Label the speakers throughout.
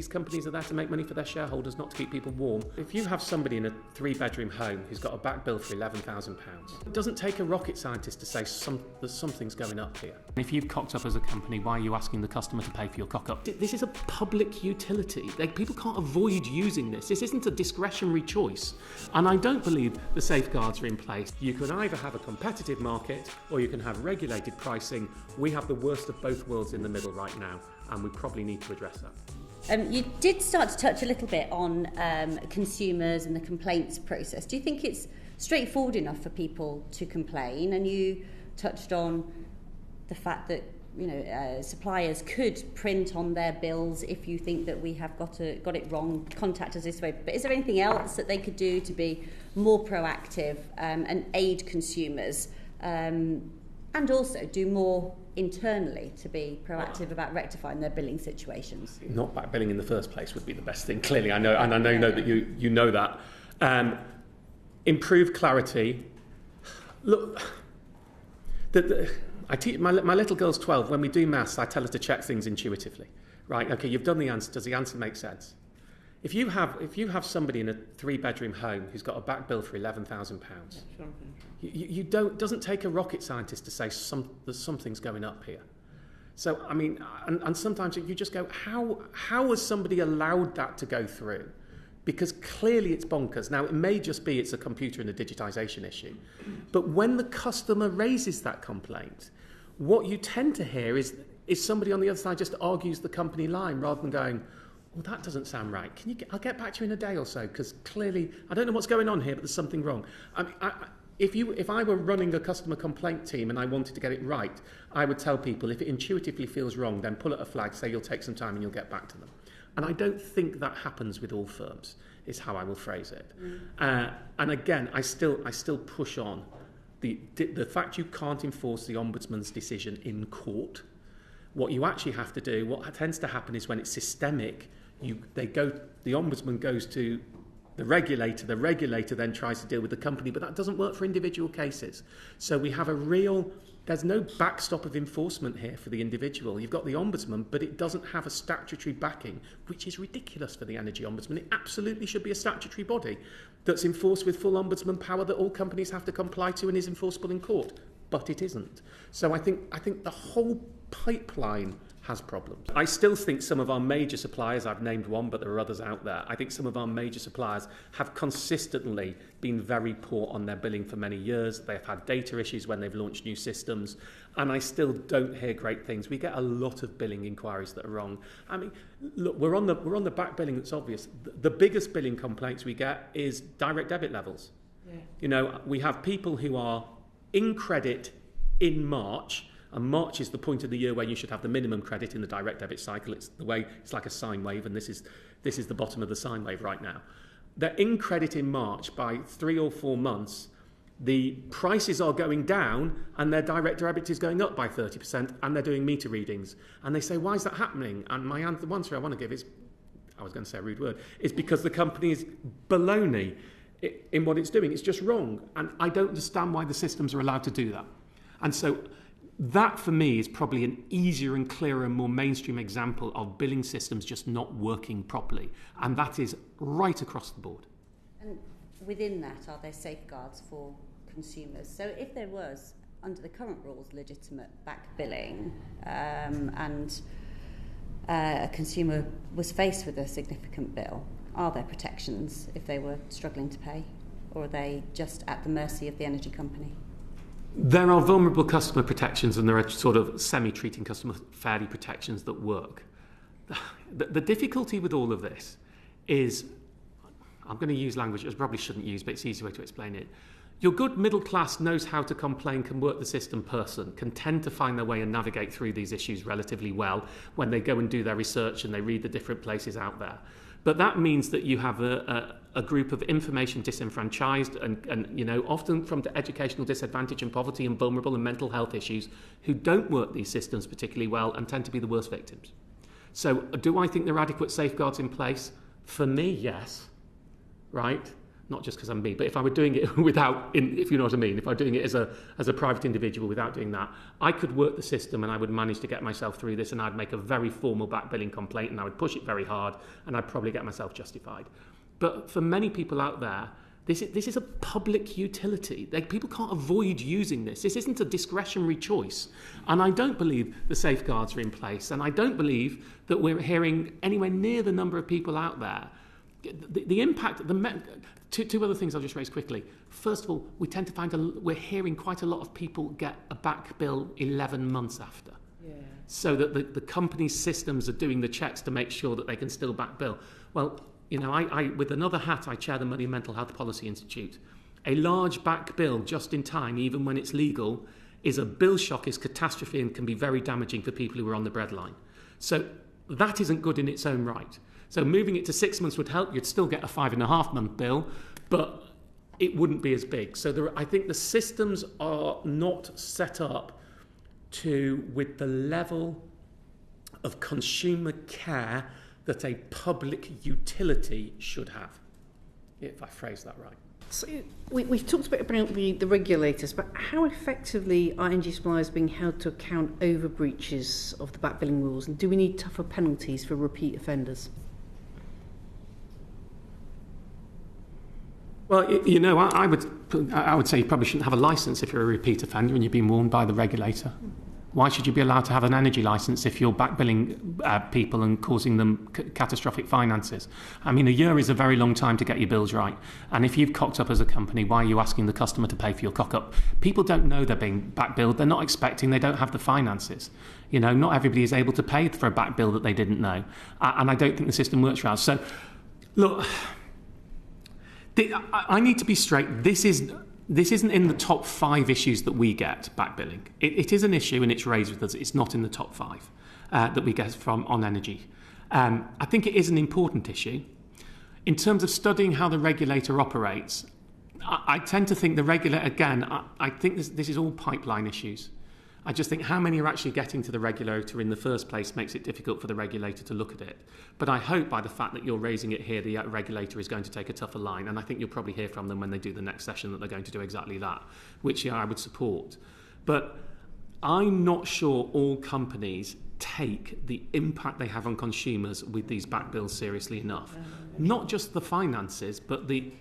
Speaker 1: these companies are there to make money for their shareholders, not to keep people warm. If you have somebody in a 3-bedroom home who's got a back bill for £11,000, it doesn't take a rocket scientist to say that something's going up here. If you've cocked up as a company, why are you asking the customer to pay for your cock-up? This is a public utility. People can't avoid using this. This isn't a discretionary choice. And I don't believe the safeguards are in place. You can either have a competitive market or you can have regulated pricing. We have the worst of both worlds in the middle right now, and we probably need to address that.
Speaker 2: You did start to touch a little bit on consumers and the complaints process. Do you think it's straightforward enough for people to complain? And you touched on the fact that suppliers could print on their bills, if you think that we have got it wrong, contact us this way. But is there anything else that they could do to be more proactive and aid consumers, and also do more internally to be proactive about rectifying their billing situations?
Speaker 1: Not back billing in the first place would be the best thing. Clearly, I know, and I know that you know that. Improve clarity. Look, I teach my little girl's 12. When we do maths, I tell her to check things intuitively. Right? Okay, you've done the answer. Does the answer make sense? If you have somebody in a 3-bedroom home who's got a back bill for £11,000, you don't. Doesn't take a rocket scientist to say that something's going up here. So I mean, and sometimes you just go, how has somebody allowed that to go through? Because clearly it's bonkers. Now, it may just be it's a computer and a digitisation issue. But when the customer raises that complaint, what you tend to hear is somebody on the other side just argues the company line rather than going, well, that doesn't sound right. I'll get back to you in a day or so, because clearly I don't know what's going on here, but there's something wrong. I mean, if I were running a customer complaint team and I wanted to get it right, I would tell people if it intuitively feels wrong, then pull at a flag, say you'll take some time and you'll get back to them. And I don't think that happens with all firms, is how I will phrase it. And again, I still push on the fact you can't enforce the Ombudsman's decision in court. What you actually have to do, what tends to happen is when it's systemic, the Ombudsman goes to the regulator then tries to deal with the company, but that doesn't work for individual cases. So we have there's no backstop of enforcement here for the individual. You've got the Ombudsman, but it doesn't have a statutory backing, which is ridiculous for the Energy Ombudsman. It absolutely should be a statutory body that's enforced with full Ombudsman power that all companies have to comply to and is enforceable in court. But it isn't. So I think the whole pipeline has problems. I still think some of our major suppliers, I've named one, but there are others out there, I think some of our major suppliers have consistently been very poor on their billing for many years. They've had data issues when they've launched new systems, and I still don't hear great things. We get a lot of billing inquiries that are wrong. I mean, look, we're on the back billing that's obvious. The biggest billing complaints we get is direct debit levels. Yeah. We have people who are in credit in March, and March is the point of the year where you should have the minimum credit in the direct debit cycle. It's like a sine wave, and this is the bottom of the sine wave right now. They're in credit in March. By 3 or 4 months, the prices are going down and their direct debit is going up by 30%, and they're doing meter readings. And they say, why is that happening? And the answer I want to give is, I was going to say a rude word, is because the company is baloney in what it's doing. It's just wrong. And I don't understand why the systems are allowed to do that. And so that, for me, is probably an easier and clearer and more mainstream example of billing systems just not working properly. And that is right across the board.
Speaker 2: And within that, are there safeguards for consumers? So if there was, under the current rules, legitimate back billing, and a consumer was faced with a significant bill, are there protections if they were struggling to pay? Or are they just at the mercy of the energy company?
Speaker 1: There are vulnerable customer protections, and there are sort of semi-treating customer fairly protections that work. The difficulty with all of this is, I'm going to use language I probably shouldn't use, but it's the easy way to explain it. Your good middle class knows how to complain, can work the system person, can tend to find their way and navigate through these issues relatively well when they go and do their research and they read the different places out there. But that means that you have a group of information disenfranchised and often from the educational disadvantage and poverty and vulnerable and mental health issues who don't work these systems particularly well and tend to be the worst victims. So do I think there are adequate safeguards in place? For me, yes. Right? not just because I'm me, but if I were doing it without, if you know what I mean, if I were doing it as a private individual without doing that, I could work the system and I would manage to get myself through this, and I'd make a very formal back billing complaint and I would push it very hard and I'd probably get myself justified. But for many people out there, this is a public utility. People can't avoid using this. This isn't a discretionary choice. And I don't believe the safeguards are in place. And I don't believe that we're hearing anywhere near the number of people out there. The impact, two other things I'll just raise quickly. First of all, we tend to find we're hearing quite a lot of people get a back bill 11 months after. Yeah. So that the company's systems are doing the checks to make sure that they can still back bill. Well, you know, I with another hat, I chair the Money and Mental Health Policy Institute. A large back bill just in time, even when it's legal, is a bill shock, is catastrophe, and can be very damaging for people who are on the breadline. So that isn't good in its own right. So moving it to 6 months would help. You'd still get a 5.5-month bill, but it wouldn't be as big. So I think the systems are not set up with the level of consumer care that a public utility should have, if I phrase that right.
Speaker 3: So we've talked about the regulators, but how effectively are energy suppliers being held to account over breaches of the back billing rules, and do we need tougher penalties for repeat offenders?
Speaker 1: Well, you know, I would say you probably shouldn't have a licence if you're a repeat offender and you've been warned by the regulator. Why should you be allowed to have an energy licence if you're back billing people and causing them catastrophic finances? I mean, a year is a very long time to get your bills right. And if you've cocked up as a company, why are you asking the customer to pay for your cock up? People don't know they're being back billed. They're not expecting. They don't have the finances. You know, not everybody is able to pay for a back bill that they didn't know. And I don't think the system works well. So, look, I need to be straight. This isn't in the top 5 issues that we get, back billing. It is an issue and it's raised with us. It's not in the top 5 that we get on energy. I think it is an important issue. In terms of studying how the regulator operates, I tend to think the regulator, again, I think this is all pipeline issues. I just think how many are actually getting to the regulator in the first place makes it difficult for the regulator to look at it. But I hope by the fact that you're raising it here, the regulator is going to take a tougher line. And I think you'll probably hear from them when they do the next session that they're going to do exactly that, which I would support. But I'm not sure all companies take the impact they have on consumers with these back bills seriously enough. Not just the finances, but the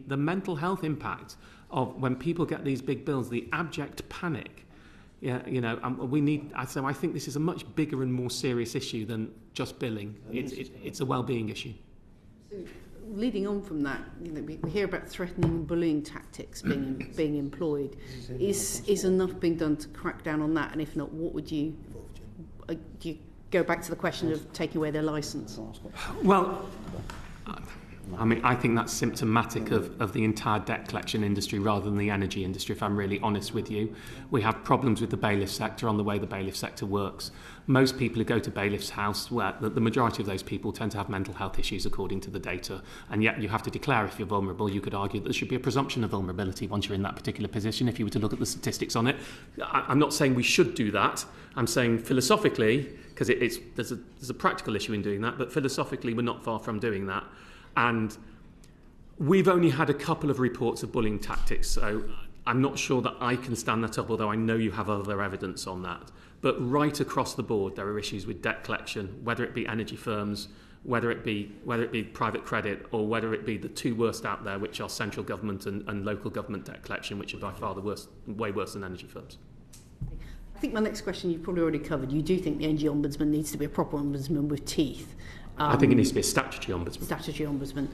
Speaker 1: mental health impact of when people get these big bills, the abject panic. Yeah, you know, so I think this is a much bigger and more serious issue than just billing. It's a well-being issue.
Speaker 3: So, leading on from that, you know, we hear about threatening and bullying tactics being employed. Is enough being done to crack down on that? And if not, what would do you go back to the question of taking away their licence?
Speaker 1: Well, I mean, I think that's symptomatic of the entire debt collection industry rather than the energy industry, if I'm really honest with you. We have problems with the bailiff sector on the way the bailiff sector works. Most people who go to bailiff's house, well, the majority of those people tend to have mental health issues according to the data, and yet you have to declare if you're vulnerable. You could argue that there should be a presumption of vulnerability once you're in that particular position if you were to look at the statistics on it. I'm not saying we should do that. I'm saying philosophically, because there's a practical issue in doing that, but philosophically we're not far from doing that. And we've only had a couple of reports of bullying tactics, so I'm not sure that I can stand that up, although I know you have other evidence on that. But right across the board, there are issues with debt collection, whether it be energy firms, whether it be private credit, or whether it be the two worst out there, which are central government and local government debt collection, which are by far the worst, way worse than energy firms.
Speaker 3: I think my next question you've probably already covered. You do think the energy ombudsman needs to be a proper ombudsman with teeth.
Speaker 1: I think it needs to be a statutory ombudsman.
Speaker 3: Statutory ombudsman.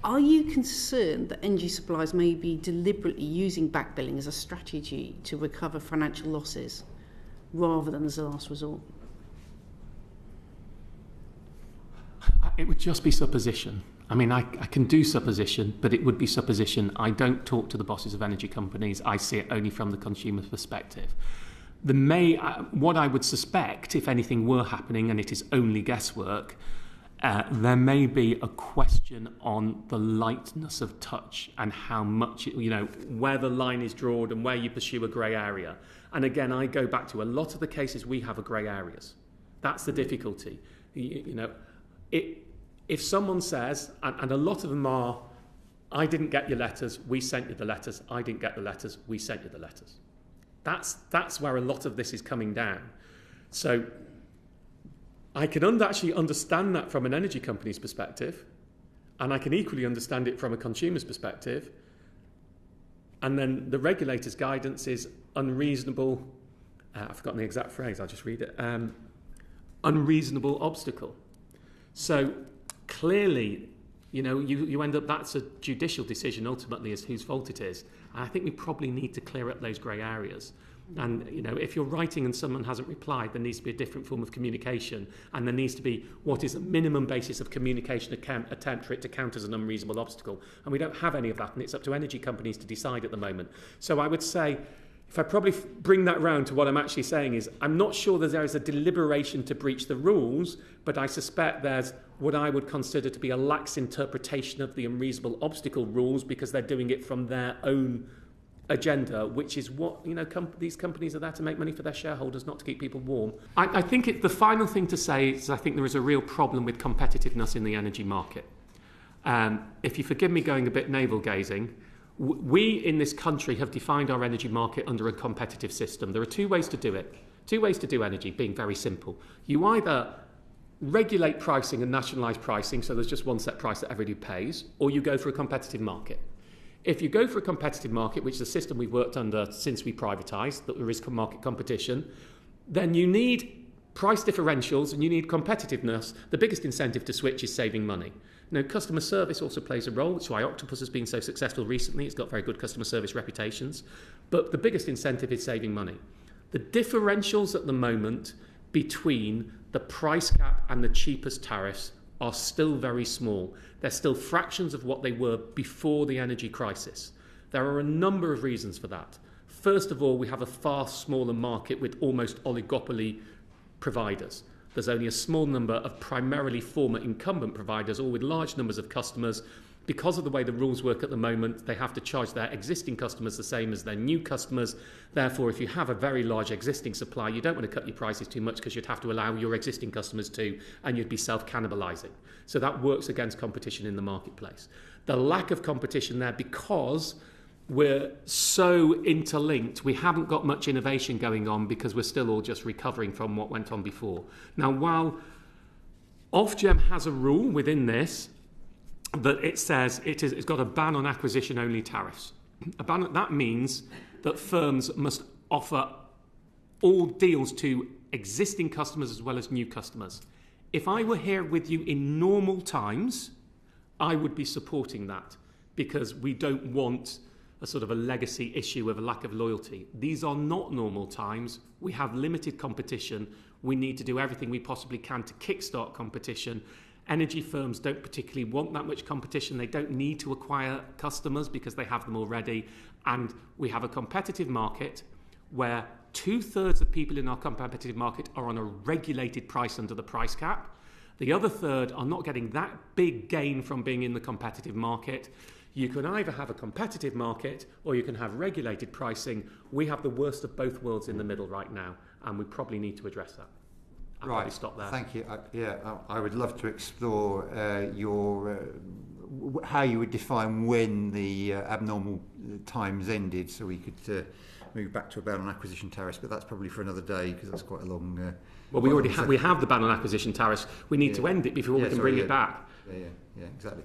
Speaker 3: Are you concerned that energy suppliers may be deliberately using back billing as a strategy to recover financial losses rather than as a last resort?
Speaker 1: It would just be supposition. I mean, I can do supposition, but it would be supposition. I don't talk to the bosses of energy companies. I see it only from the consumer's perspective. What I would suspect, if anything were happening, and it is only guesswork, there may be a question on the lightness of touch and how much, where the line is drawn and where you pursue a grey area. And again, I go back to a lot of the cases we have are grey areas. That's the difficulty. If someone says, and a lot of them are I didn't get your letters, we sent you the letters. I didn't get the letters, we sent you the letters. That's where a lot of this is coming down. So I can actually understand that from an energy company's perspective, and I can equally understand it from a consumer's perspective. And then the regulator's guidance is unreasonable. I've forgotten the exact phrase, I'll just read it. Unreasonable obstacle. So clearly, you end up, that's a judicial decision ultimately as whose fault it is. And I think we probably need to clear up those grey areas. And, if you're writing and someone hasn't replied, there needs to be a different form of communication. And there needs to be what is a minimum basis of communication attempt for it to count as an unreasonable obstacle. And we don't have any of that. And it's up to energy companies to decide at the moment. So I would say, if I probably bring that round to what I'm actually saying is, I'm not sure that there is a deliberation to breach the rules, but I suspect there's what I would consider to be a lax interpretation of the unreasonable obstacle rules because they're doing it from their own agenda, which is what these companies are there to make money for their shareholders, not to keep people warm. I think the final thing to say is I think there is a real problem with competitiveness in the energy market. If you forgive me going a bit navel-gazing, we in this country have defined our energy market under a competitive system. There are two ways to do it. Two ways to do energy, being very simple. You either regulate pricing and nationalise pricing, so there's just one set price that everybody pays, or you go for a competitive market. If you go for a competitive market, which is a system we've worked under since we privatised, that there is market competition, then you need price differentials and you need competitiveness. The biggest incentive to switch is saving money. Customer service also plays a role. That's why Octopus has been so successful recently. It's got very good customer service reputations. But the biggest incentive is saving money. The differentials at the moment between the price cap and the cheapest tariffs are still very small. They're still fractions of what they were before the energy crisis. There are a number of reasons for that. First of all, we have a far smaller market with almost oligopoly providers. There's only a small number of primarily former incumbent providers, all with large numbers of customers. Because of the way the rules work at the moment, they have to charge their existing customers the same as their new customers. Therefore, if you have a very large existing supply, you don't want to cut your prices too much because you'd have to allow your existing customers to, and you'd be self-cannibalising. So that works against competition in the marketplace. The lack of competition there, because we're so interlinked, we haven't got much innovation going on because we're still all just recovering from what went on before. Now, while Ofgem has a rule within this that it says it's got a ban on acquisition-only tariffs. That means that firms must offer all deals to existing customers as well as new customers. If I were here with you in normal times, I would be supporting that because we don't want a sort of a legacy issue of a lack of loyalty. These are not normal times. We have limited competition. We need to do everything we possibly can to kickstart competition. Energy firms don't particularly want that much competition. They don't need to acquire customers because they have them already. And we have a competitive market where 2/3 of people in our competitive market are on a regulated price under the price cap. The other third are not getting that big gain from being in the competitive market. You can either have a competitive market or you can have regulated pricing. We have the worst of both worlds in the middle right now, and we probably need to address that. I'll probably stop there.
Speaker 4: Thank you. I would love to explore how you would define when the abnormal times ended, so we could move back to a ban on acquisition tariffs. But that's probably for another day because that's quite a long.
Speaker 1: Well, we already we have the ban on acquisition tariffs. We need to end it before we can bring it back.
Speaker 4: Yeah, exactly.